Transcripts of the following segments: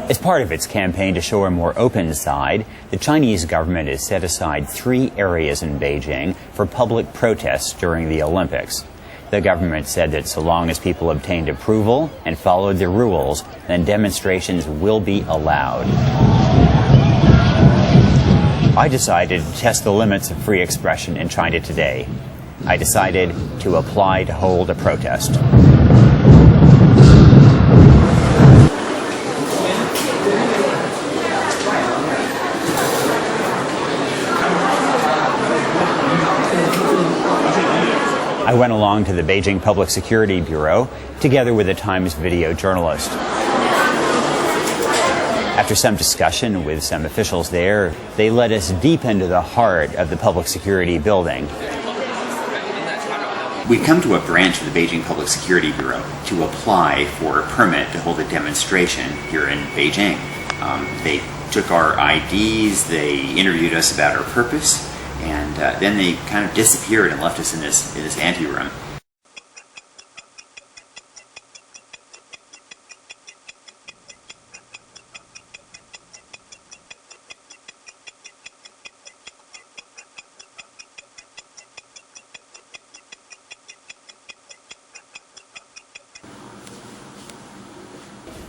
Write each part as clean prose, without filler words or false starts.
As part of its campaign to show a more open side, the Chinese government has set aside 3 areas in Beijing for public protests during the Olympics. The government said that so long as people obtained approval and followed the rules, then demonstrations will be allowed. I decided to test the limits of free expression in China today. I decided to apply to hold a protest. I went along to the Beijing Public Security Bureau together with a Times video journalist. After some discussion with some officials there, they led us deep into the heart of the public security building. We come to a branch of the Beijing Public Security Bureau to apply for a permit to hold a demonstration here in Beijing. They took our IDs, they interviewed us about our purpose, and then they kind of disappeared and left us in this anteroom.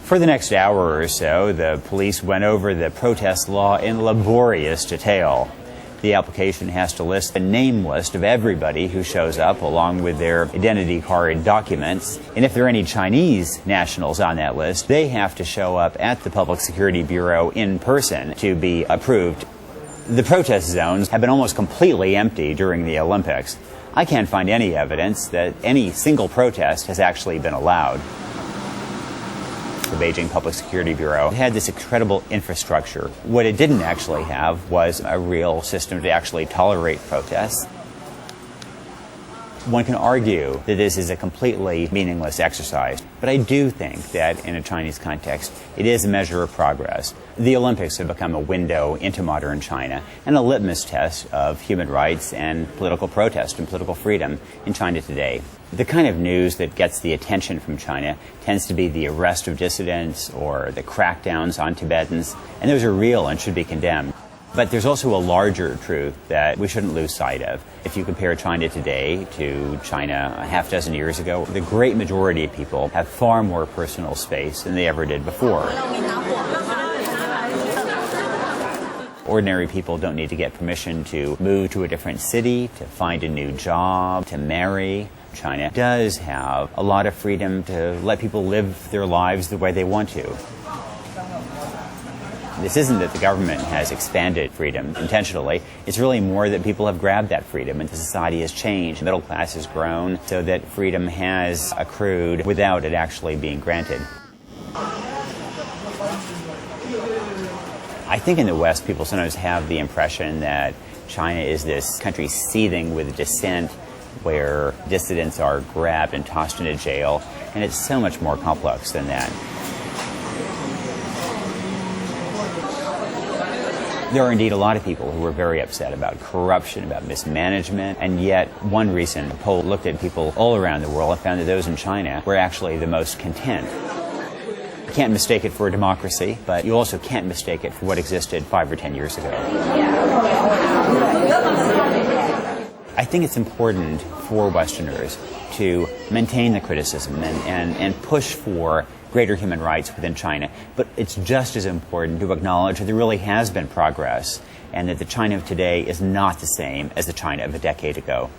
For the next hour or so, the police went over the protest law in laborious detail. The application has to list a name list of everybody who shows up along with their identity card documents. And if there are any Chinese nationals on that list, they have to show up at the Public Security Bureau in person to be approved. The protest zones have been almost completely empty during the Olympics. I can't find any evidence that any single protest has actually been allowed. The Beijing Public Security Bureau had this incredible infrastructure. What it didn't actually have was a real system to actually tolerate protests. One can argue that this is a completely meaningless exercise, but I do think that in a Chinese context, it is a measure of progress. The Olympics have become a window into modern China and a litmus test of human rights and political protest and political freedom in China today. The kind of news that gets the attention from China tends to be the arrest of dissidents or the crackdowns on Tibetans, and those are real and should be condemned. But there's also a larger truth that we shouldn't lose sight of. If you compare China today to China a half dozen years ago, the great majority of people have far more personal space than they ever did before. Ordinary people don't need to get permission to move to a different city, to find a new job, to marry. China does have a lot of freedom to let people live their lives the way they want to. This isn't that the government has expanded freedom intentionally. It's really more that people have grabbed that freedom and the society has changed. The middle class has grown so that freedom has accrued without it actually being granted. I think in the West, people sometimes have the impression that China is this country seething with dissent where dissidents are grabbed and tossed into jail, and it's so much more complex than that. There are indeed a lot of people who are very upset about corruption, about mismanagement, and yet one recent poll looked at people all around the world and found that those in China were actually the most content. You can't mistake it for a democracy, but you also can't mistake it for what existed 5 or 10 years ago. I think it's important for Westerners to maintain the criticism and push for greater human rights within China. But it's just as important to acknowledge that there really has been progress and that the China of today is not the same as the China of a decade ago.